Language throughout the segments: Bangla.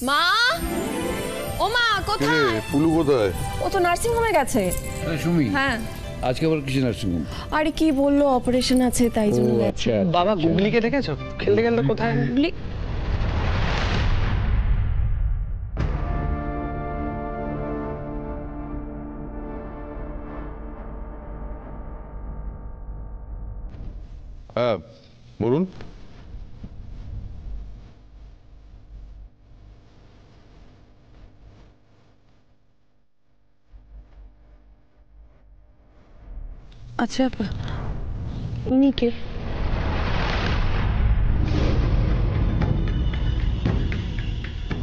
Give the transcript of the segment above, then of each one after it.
মা, ও মা কোথায়? পুলু কোথায়? ও তো নার্সিং হোমে গেছে। সুমি? হ্যাঁ। আজকে আবার কিছু নার্সিং হোম? আরে কি বললো, অপারেশন আছে তাই জন্য গেছে। বাবা গুগলিকে দেখেছো? খেলতে খেলতে কোথায়? গুগলি হ্যাঁ বলুন। আচ্ছা, উনি কে?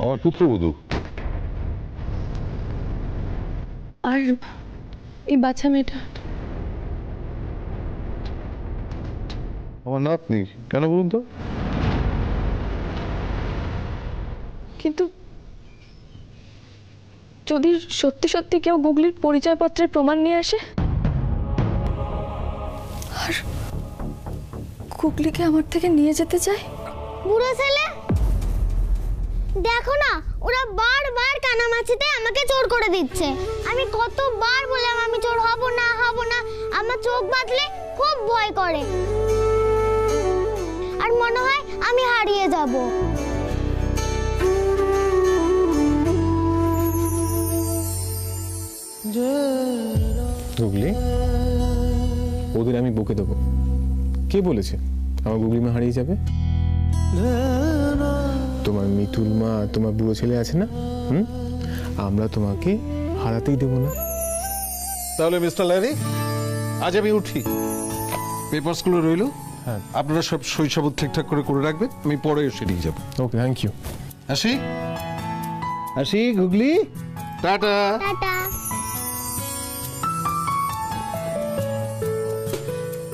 আমার পুত্রবধূ। আর এই বাচ্চা মেয়েটা? আমার নাতনি। কেন বলুন তো? কিন্তু যদি সত্যি সত্যি কেউ গুগলির পরিচয়পত্রের প্রমাণ নিয়ে আসে আর গুগলিকে আমার থেকে নিয়ে যেতে চায়? বুড়ো ছেলে, দেখো না, ওরা বারবার কানামাছিতে আমাকে চোর করে দিচ্ছে। আমি কতবার বললাম আমি চোর হব না, আমার চোখ বাঁধলে খুব ভয় করে আর মনে হয় আমি হারিয়ে যাব। গুগলি, ওদের আমি বকে দেবো। কে বলেছে আমার গুগলি মা হারিয়ে যাবে? তোমার মিতুল মা, তোমার বুড়ো ছেলে আছে না, আমরা তোমাকে হারাতেই দেবো না। তাহলে মিস্টার ল্যারি, আজ আমি উঠি। পেপারসগুলো রইল, হ্যাঁ আপনারা সব শৈশব ঠিকঠাক করে রাখবেন, আমি পরে এসে নিয়ে যাবো। ওকে, থ্যাংক ইউ। আসি আসি গুগলি, টাটা। টাটা।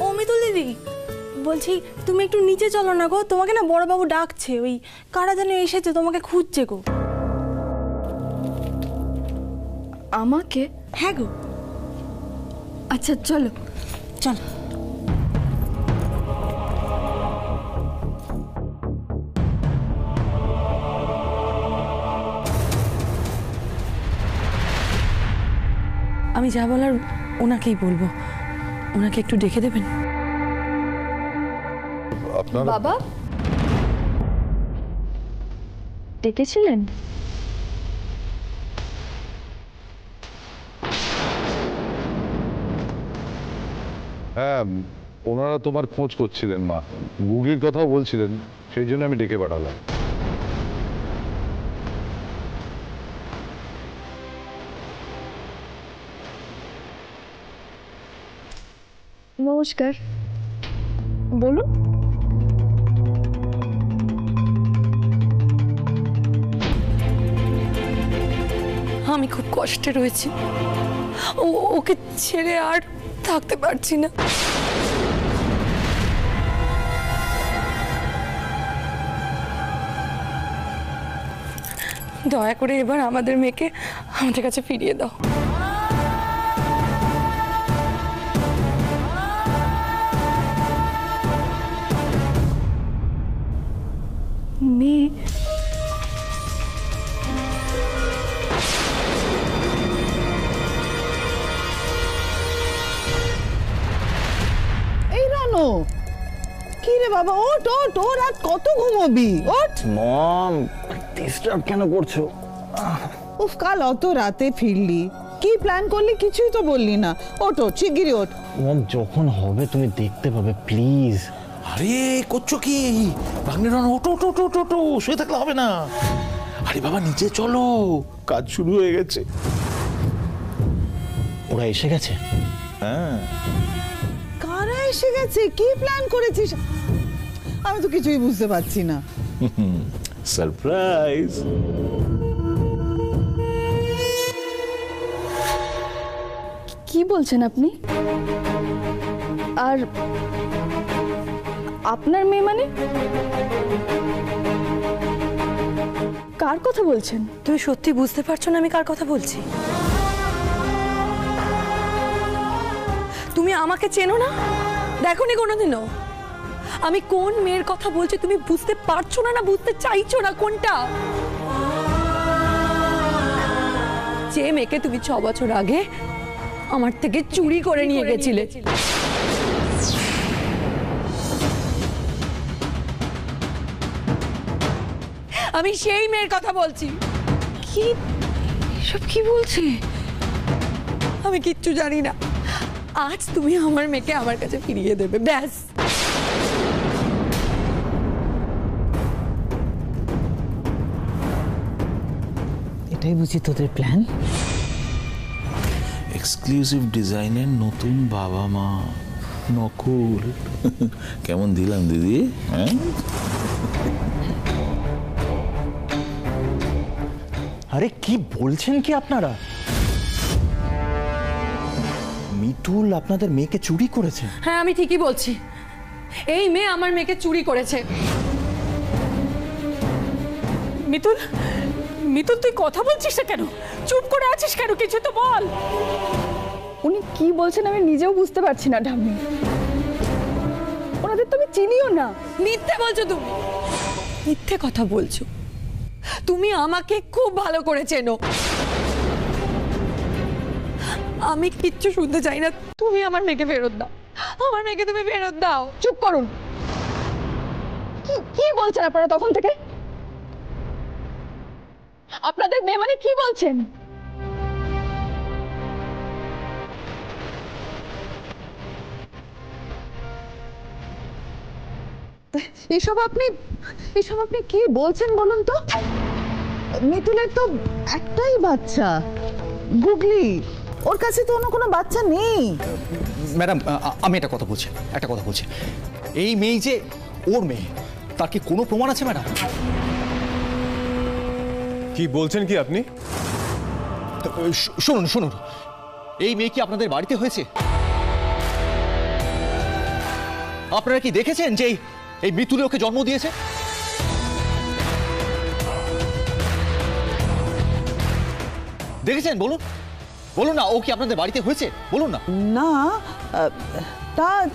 ও মিতুল দিদি, বলছি তুমি একটু নিচে চলো না গো, তোমাকে না বড়বাবু ডাকছে। ওই কারা যেন এসেছে, তোমাকে খুঁজছে গো। আমাকে? হ্যাঁ গো। আচ্ছা চলো চলো। আমি যা বলার ওনাকেই বলবো, ওনাকে একটু ডেকে দেবেন। বাবা ডেকেছিলেন? হ্যাঁ, ওনারা তোমার খোঁজ করছিলেন মা, গুগলির কথাও বলছিলেন, সেই জন্য আমি ডেকে পাঠালাম। নমস্কার, বলুন। আমি খুব কষ্টে রয়েছি, ওকে ছেড়ে আর থাকতে পারছি না। দয়া করে এবার আমাদের মেয়েকে আমাদের কাছে ফিরিয়ে দাও। মেয়ে? এই রানো, কি রে বাবা, ওঠ ওঠ, ওর রাত কত ঘুমোবি, ওঠ। মম, ডিস্টার্ব কেন করছো? উফ, কাল অত রাতে ফিরলি, কি প্ল্যান করলি কিছুই তো বললি না। ওঠ ওঠ, শিগগিরই ওঠ। মম, যখন হবে তুমি দেখতে পাবে, প্লিজ। আরে করছো কি ভাগ্নে? ওটো ওটো ওটো ওটো ওটো, শুয়ে থাকলে হবে না। আরে বাবা নিচে চলো, কাজ শুরু হয়ে গেছে। ওরা এসে গেছে? হ্যাঁ। কারা এসে গেছে? কি প্ল্যান করেছিস? আমি তো কিছুই বুঝতে পারছি না। সারপ্রাইজ। কি বলছেন আপনি? আর আপনার মেয়ে মানে? কার কথা বলছেন? তুমি সত্যি বুঝতে পারছো না আমি কার কথা বলছি? তুমি আমাকে চেনো না, দেখোনি কোনোদিনও। আমি কোন মেয়ের কথা বলছি তুমি বুঝতে পারছো না, না বুঝতে চাইছো না? কোনটা? যে মেয়েকে তুমি 6 বছর আগে আমার থেকে চুরি করে নিয়ে গেছিলে। আমি সেই মেয়ের কথা বলছি। কি সব কি বলছে? আমি কিচ্ছু জানি না। আজ তুমি আমার মেয়েকে আমার কাছে ফিরিয়ে দেবে, ব্যাস। এটাই বুঝি তোদের প্ল্যান? এক্সক্লুসিভ ডিজাইনের নতুন বাবা মা, নকুল। কেমন দিলাম দিদি? হ্যাঁ, আরে কি বলছেন কি আপনারা? মিতুল আপনাদের মেয়েকে চুরি করেছে? হ্যাঁ, আমি ঠিকই বলছি। এই মেয়ে আমার মেয়েকে চুরি করেছে। মিতুল, মিতুল তুই কথা বলছিস না কেন? চুপ করে আছিস কেন? কিছু তো বল। উনি কি বলছেন আমি নিজেও বুঝতে পারছি না ঠাম্মি। ওনাদের তো আমি চিনিও না। মিথ্যে বলছো তুমি, মিথ্যে কথা বলছো। তুমি আমাকে খুব ভালো করে চেনো। আমি কিচ্ছু শুনতে চাই না। তুমি আমার মেয়েকে ফেরত দাও। আমার মেয়েকে তুমি ফেরত দাও। চুপ করুন। কি বলছেন আপনারা তখন থেকে? আপনাদের মেয়ে মানে কি বলছেন? এসব আপনি কি বলছেন বলুন তো? মিতুলের তো একটাই বাচ্চা, গুগলি। ওর কাছে তো অন্য কোনো বাচ্চা নেই। ম্যাডাম, আমি একটা কথা বলছি। এই মেয়ে যে ওর মেয়ে, তার কি কোনো প্রমাণ আছে ম্যাডাম? কি বলছেন কি আপনি? শুনুন, এই মেয়ে কি আপনাদের বাড়িতে হয়েছে? আপনারা কি দেখেছেন যে এই মিতুলে ওকে জন্ম দিয়েছে? দেখেছেন? বলুন না, ও কি আপনাদের বাড়িতে হয়েছে? বলুন না। না,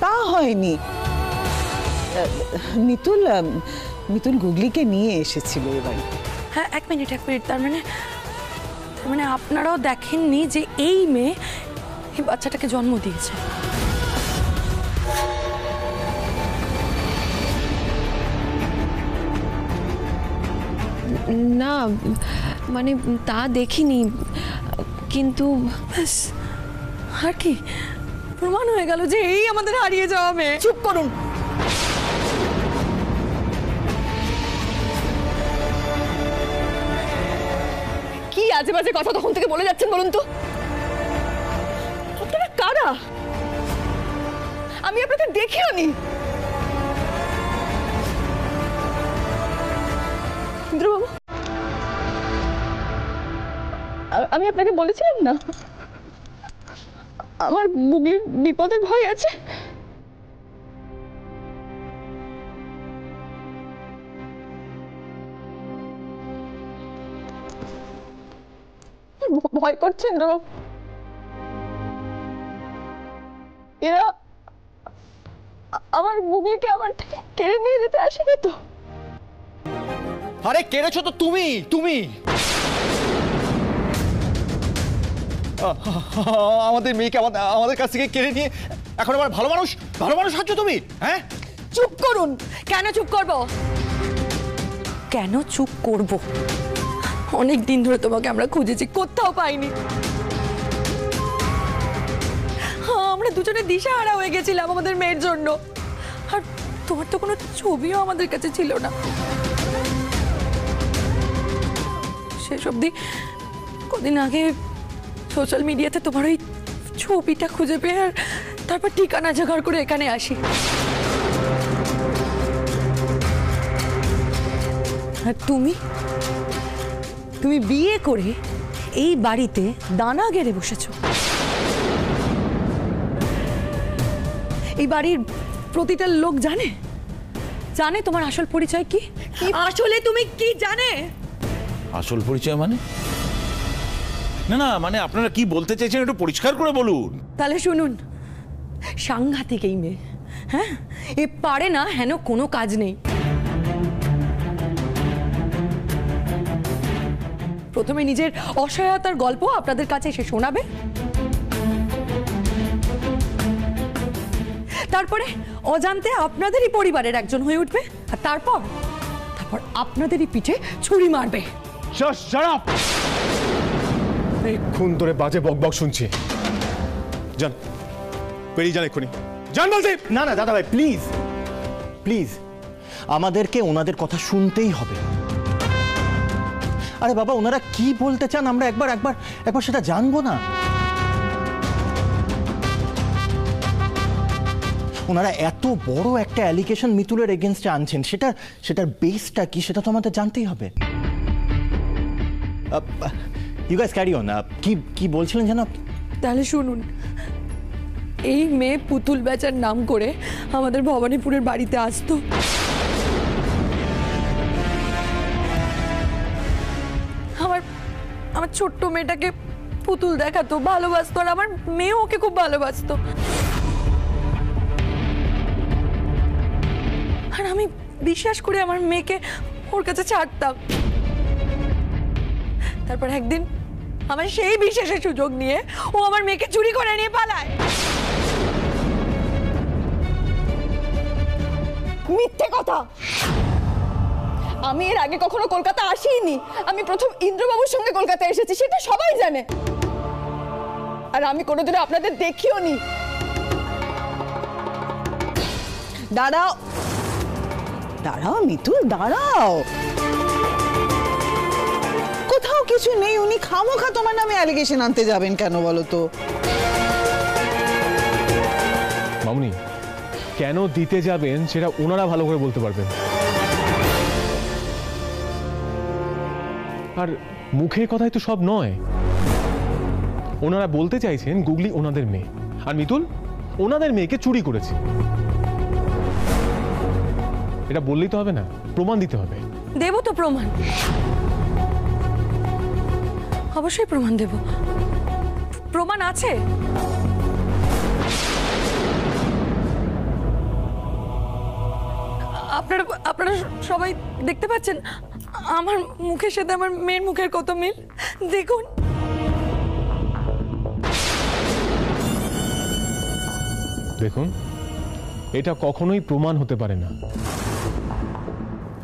তা হয়নি। মিতুল গুগলিকে নিয়ে এসেছিল এ বাড়িতে। হ্যাঁ, এক মিনিট। তার মানে আপনারাও দেখেননি যে এই মেয়ে এই বাচ্চাটাকে জন্ম দিয়েছে? না, মানে তা দেখিনি, কিন্তু আর কি প্রমাণ হয়ে গেল যে এই আমাদের হারিয়ে যাওয়া মেয়ে। চুপ করুন। কি আজে বাজে কথা তখন থেকে বলে যাচ্ছেন বলুন তো? আপনারা কারা? আমি আপনাদের দেখিও নি। ইন্দ্রবাবু, আমি আপনাকে বলেছিলাম না আমার বুগলির বিপদের ভয় আছে। ভয় করছে ইন্দ্রবাবু। এরা আমার বুগলিকে আমার থেকে কেড়ে নিয়ে যেতে আসেনি তো? আরে কেড়েছো তো তুমি আমাদের মেয়েকে আমাদের কাছ থেকে কেড়ে নিয়ে এখন আবার ভালো মানুষ হচ্ছ তুমি। হ্যাঁ, চুপ করুন। কেন চুপ করব? অনেক দিন ধরে তোমাকে আমরা খুঁজেছি, কোথাও পাইনি। আমরা দুজনে দিশাহারা হয়ে গেছিলাম আমাদের মেয়ের জন্য। আর তোমার তো কোনো ছবিও আমাদের কাছে ছিল না। শেষ অবধি কদিন আগে সোশ্যাল মিডিয়াতে তোমার ওই ছবিটা খুঁজে পেয়ে আর তারপর ঠিকানা জোগাড় করে এখানে আসি। আর তুমি বিয়ে করে এই বাড়িতে দানা গেড়ে বসেছো। এই বাড়ির প্রতিটা লোক জানে তোমার আসল পরিচয় কি? আসলে তুমি কি জানে? আসল পরিচয় মানে? না, মানে আপনারা কি বলতে চাইছেন একটু পরিষ্কার করে বলুন। তাহলে শুনুন, সাংঘাতিক এই মেয়ে। হ্যাঁ, এ পারে না হেন কোনো কাজ নেই। প্রথমে নিজের অসহায়তার গল্প আপনাদের কাছে এসে শোনাবে, তারপরে অজান্তে আপনাদেরই পরিবারের একজন হয়ে উঠবে, আর তারপর আপনাদেরই পিঠে ছুরি মারবে। খুন ধরে বাজে বকবক শুনছি। যান, বেরিয়ে যান এক্ষুনি, যান বলছি। না না দাদা ভাই, প্লিজ প্লিজ, আমাদেরকে ওনাদের কথা শুনতেই হবে। আরে বাবা, ওনারা কি বলতে চান আমরা একবার একবার একবার সেটা জানবো না? ওনারা এত বড় একটা অ্যালিগেশন মিতুলের এগেনস্টে আনছেন, সেটার বেসটা কি সেটা তো আমাদের জানতেই হবে। You guys carry on. কি বলছিলেন যেন? তাহলে শুনুন, এই মেয়ে পুতুল বেচার নাম করে আমাদের ভবানীপুরের বাড়িতে আসতো। আমার ছোট্ট মেয়েটাকে পুতুল দেখাতো, ভালোবাসতো, আর আমার মেয়েও ওকে খুব ভালোবাসতো। আর আমি বিশ্বাস করে আমার মেয়েকে ওর কাছে ছাড়তাম। তারপর একদিন আমার সেই বিশ্বাসের সুযোগ নিয়ে ও আমার মেয়েকে চুরি করে নিয়ে পালায়। মিথ্যে কথা! আমি এর আগে কখনো কলকাতা আসিনি। আমি প্রথম ইন্দ্রবাবুর সঙ্গে কলকাতা এসেছি, সেটা সবাই জানে। আর আমি কোনোদিনও আপনাদের দেখিও নি। দাঁড়াও দাঁড়াও মিতুল, দাঁড়াও। কোথাও কিছু নেই, উনি খামোখা তোমার নামে অ্যালিগেশন আনতে যাবেন কেন বলো তো? মামুনি, কেন দিতে যাবেন সেটা ওনারা ভালো করে বলতে পারবেন। আর মুখের কথাই তো সব নয়। ওনারা বলতে চাইছেন গুগলি ওনাদের মেয়ে, আর মিতুল ওনাদের মেয়েকে চুরি করেছে। এটা বললেই তো হবে না, প্রমাণ দিতে হবে। দেব তো প্রমাণ, অবশ্যই প্রমাণ দেব। প্রমাণ আছে। আপনারা সবাই দেখতে পাচ্ছেন আমার মুখের সাথে আমার মেয়ের মুখের কত মিল। দেখুন, দেখুন, এটা কখনোই প্রমাণ হতে পারে না।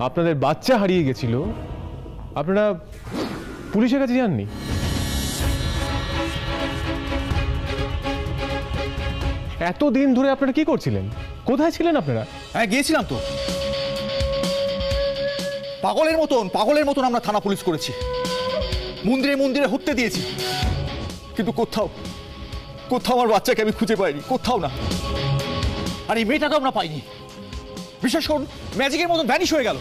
আপনাদের বাচ্চা হারিয়ে গেছিল, আপনারা পুলিশের কাছে যাননি। এতদিন ধরে আপনারা কি করছিলেন? কোথায় ছিলেন আপনারা? হ্যাঁ, গিয়েছিলাম তো। পাগলের মতন আমরা থানা পুলিশ করেছি, মন্দিরে মন্দিরে হত্যা দিয়েছি, কিন্তু কোথাও আমার বাচ্চাকে আমি খুঁজে পাইনি, কোথাও না। আর এই মেয়েটাকে আমরা পাইনি। বিশেষ করুন, ম্যাজিকের মতন ভ্যানিশ হয়ে গেল।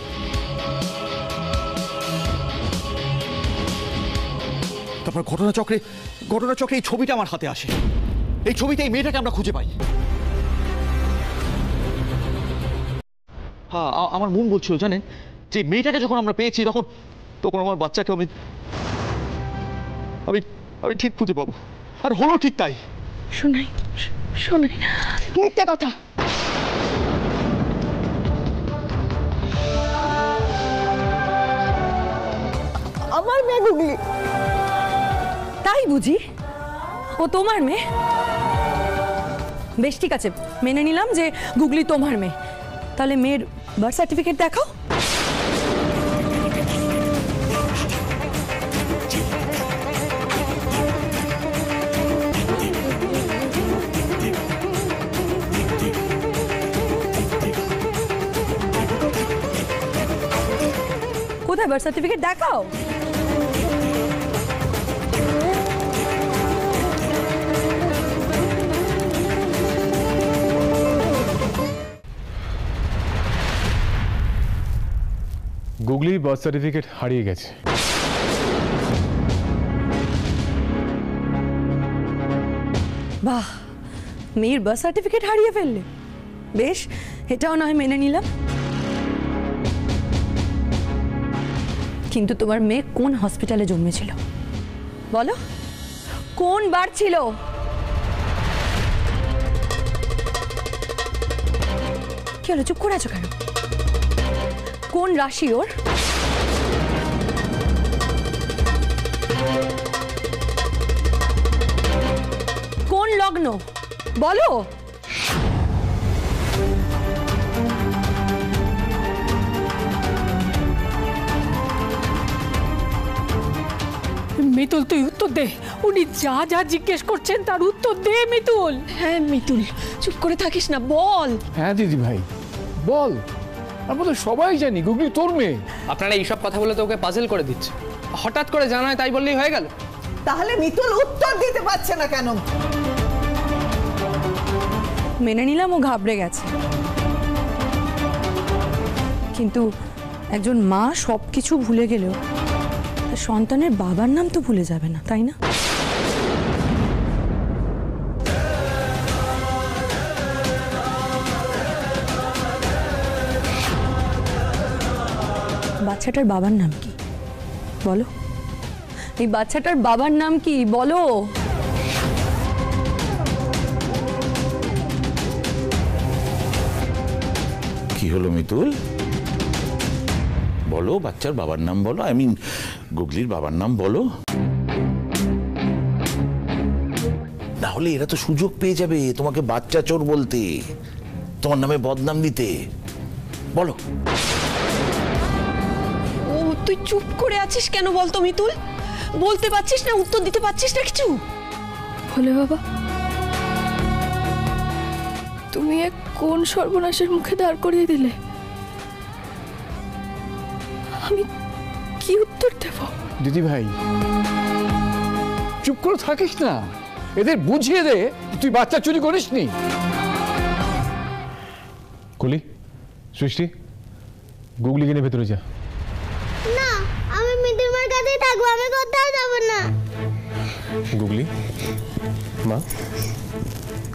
তারপর ঘটনাচক্রে এই ছবিটা আমার হাতে আসে। এই ছবিতে এই মেয়েটাকে আমরা খুঁজে পাই। হ্যাঁ, আমার মন বলছিল জানেন, যে মেয়েটাকে যখন আমরা পেয়েছি তখন আমার বাচ্চাকে আমি ঠিক খুঁজে পাবো। আর হলো ঠিক তাই। শোনাই মিথ্যে কথা! আমার মেয়ে গুগলি। তাই বুঝি? ও তোমার মেয়ে? বেশ, ঠিক আছে, মেনে নিলাম যে গুগলি তোমার মেয়ে। তাহলে মেয়ের বার্থ সার্টিফিকেট দেখাও। কোথায় বার্থ সার্টিফিকেট দেখাও? গুগলির বার্থ সার্টিফিকেট হারিয়ে গেছে। বাহ, মেয়ের বার্থ সার্টিফিকেট হারিয়ে ফেললে? বেশ, এটাও নয় মেনে নিলাম। কিন্তু তোমার মেয়ে কোন হসপিটালে জন্মেছিল বলো? কোন বার ছিল? কি হলো, চুপ করে আছো কেন? কোন রাশি ওর? বলো। মিতুল তুই উত্তর দে, উনি যা যা জিজ্ঞেস করছেন তার উত্তর দে মিতুল। হ্যাঁ মিতুল, চুপ করে থাকিস না, বল। হ্যাঁ দিদি ভাই বল, আমরা তো সবাই জানি গুগলি তোর মেয়ে। আপনারা এইসব কথা বলে তো ওকে পাজল করে দিচ্ছে, হঠাৎ করে জানায় তাই বললেই হয়ে গেল? তাহলে মিতুল উত্তর দিতে পারছে না কেন? মেনে নিলাম ও ঘাবড়ে গেছে, কিন্তু একজন মা সব কিছু ভুলে গেলেও তার সন্তানের বাবার নাম তো ভুলে যাবে না, তাই না? বাচ্চাটার বাবার নাম কি বলো? এই বাচ্চাটার বাবার নাম কি বলো? কি হলো মিতুল, বলো বাচ্চার বাবার নাম বলো, আই মিন গুগলির বাবার নাম বলো। না হলে এরা তো সুযোগ পেয়ে যাবে তোমাকে বাচ্চা চোর বলতে, তোমার নামে বদনাম দিতে। বলো। ও তুই চুপ করে আছিস কেন বলতো মিতুল? বলতে পারছিস না, উত্তর দিতে পারছিস না কিছু? ভোলে বাবা, তুমি এক কোন সর্বনাশের মুখে দাঁড় করিয়ে দিলে? আমি কি উত্তর দেব? দিদি ভাই চুপ করে থাকিস না, এদের বুঝিয়ে দে তুই বাচ্চা চুরি করিসনি। কলি, সৃষ্টি, গুগলি কিনে ভেতরে যা। না, আমি মিতুল মার কাছেই থাকবো, আমি কোথাও যাব না। গুগলি মা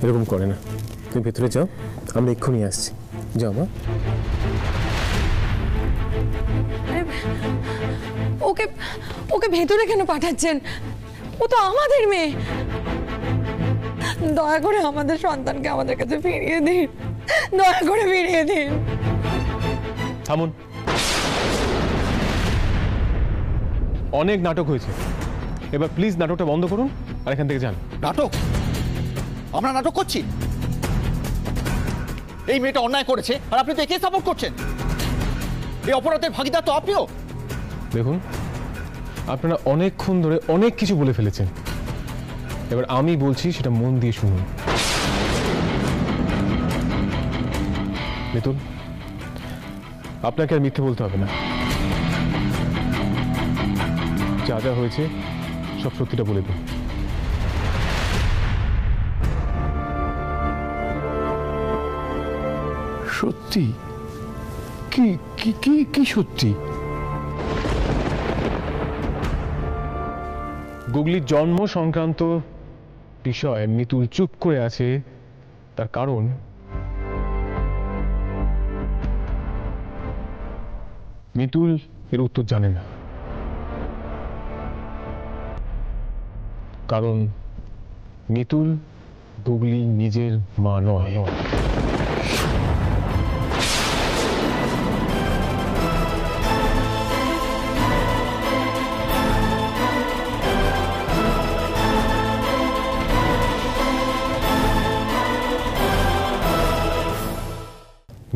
এরকম করে না, তুমি ভেতরে যাও, আমরা এক্ষুনি আসছি। যাও মা। ওকে ওকে ভেতরে কেন পাঠাচ্ছেন? ও তো আমাদের মেয়ে। দয়া করে আমাদের সন্তানকে আমাদের কাছে ফিরিয়ে দিন, দয়া করে ফিরিয়ে দিন। থামুন, অনেক নাটক হয়েছে, এবার প্লিজ নাটকটা বন্ধ করুন আর এখান থেকে যান। নাটক? আমরা নাটক করছি? এই মেয়েটা অন্যায় করেছে আর আপনি তো একে সাপোর্ট করছেন। এই অপরাধের ভাগিদার তো আপনিও। দেখুন, আপনারা অনেকক্ষণ ধরে অনেক কিছু বলে ফেলেছেন, এবার আমি বলছি সেটা মন দিয়ে শুনুন। মিতুল, আপনাকে আর মিথ্যে বলতে হবে না, যা যা হয়েছে সব সত্যিটা বলে দিন। সত্যি? কি কি কি কি সত্যি? গুগলির জন্ম সংক্রান্ত বিষয়ে মিতুল চুপ করে আছে, তার কারণ মিতুল এর উত্তর জানে না, কারণ মিতুল গুগলি নিজের মা নয়।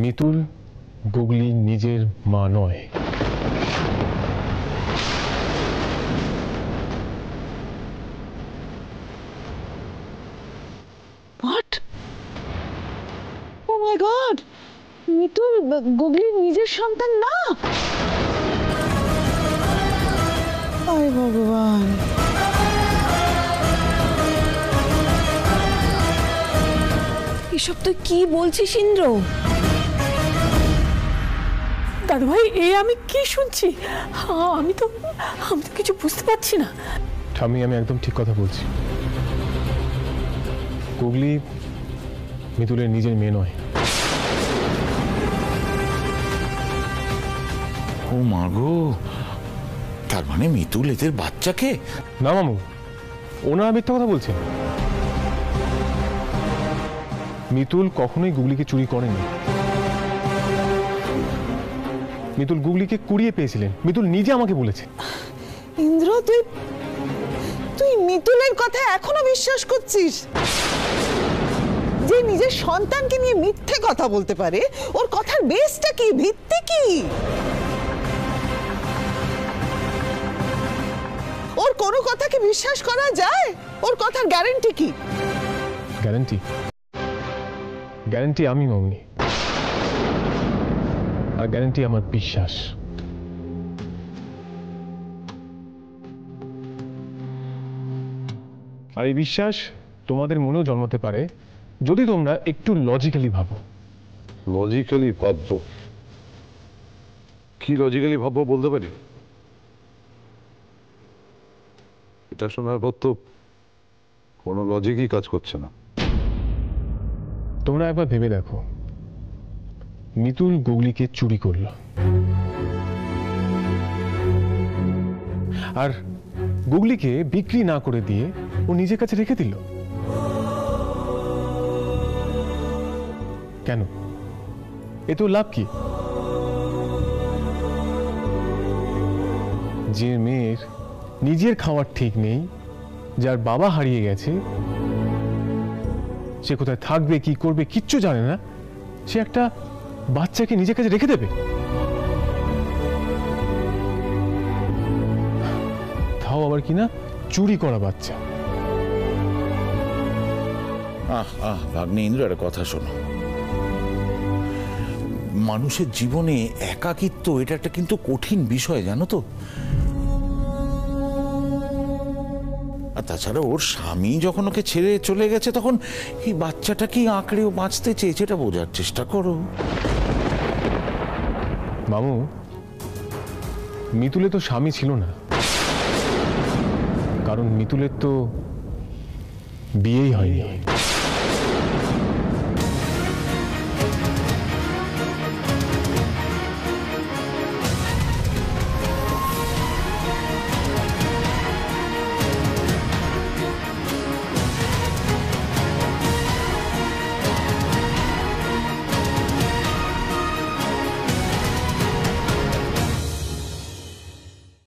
মিতুল গুগলি নিজের মা নয়। What? Oh my god, Mitul গুগলির নিজের সন্তান না? হায় ভগবান। এসব তুই কি বলছিস ইন্দ্র? দাদু ভাই, এ আমি কি শুনছি? আমি তো কিছু বুঝতে পারছি না। ঠাম্মি, আমি একদম ঠিক কথা বলছি। গুগলি মিতুলের নিজের মেয়ে নয়। ও মা গো, তার মানে মিতুল এদের বাচ্চাকে? না মামু, ওনারা মিথ্যা কথা বলছেন। মিতুল কখনোই গুগলিকে চুরি করেনি। মিতুল গুগলিকে কুড়িয়ে পেয়েছিলেন, মিতুল নিজে আমাকে বলেছে। ইন্দ্র, তুই মিতুলের কথা এখনো বিশ্বাস করছিস? যে নিজের সন্তানকে নিয়ে মিথ্যে কথা বলতে পারে, ওর কথার বেসটা কি, ভিত্তি কি? ওর কোনো কথাকে বিশ্বাস করা যায়? ওর কথার গ্যারান্টি কি? গ্যারান্টি গ্যারান্টি আমি মামনি, আর গ্যারান্টি আমার বিশ্বাস। আর এই বিশ্বাস তোমাদের মনেও জন্মাতে পারে যদি তোমরা একটু লজিক্যালি ভাবো। লজিক্যালি ভাববো? কি লজিক্যালি ভাববো বলতে পারি? এটা শোনার পর তো কোনো লজিকই কাজ করছে না। তোমরা একবার ভেবে দেখো, মিতুল গুগলিকে চুরি করলো, আর গুগলিকে বিক্রি না করে দিয়ে ও নিজের কাছে রেখে দিল। কেন? এ তো লাভ কি? যে মেয়ের নিজের খাওয়ার ঠিক নেই, যার বাবা হারিয়ে গেছে, সে কোথায় থাকবে, কি করবে কিচ্ছু জানে না, সে একটা বাচ্চাকে নিজের কাছে রেখে দেবে? তাও আবার কিনা চুরি করা বাচ্চা। ভাগ্নে ইন্দ্র, একটা কথা শোনো, মানুষের জীবনে একাকিত্ব এটা একটা কিন্তু কঠিন বিষয়, জানো তো। আর তাছাড়া ওর স্বামী যখন ওকে ছেড়ে চলে গেছে, তখন এই বাচ্চাটাকেই আঁকড়েও বাঁচতে চেয়েছে, এটা বোঝার চেষ্টা করো। মামু, মিতুলে তো স্বামী ছিল না, কারণ মিতুলের তো বিয়েই হয়নি।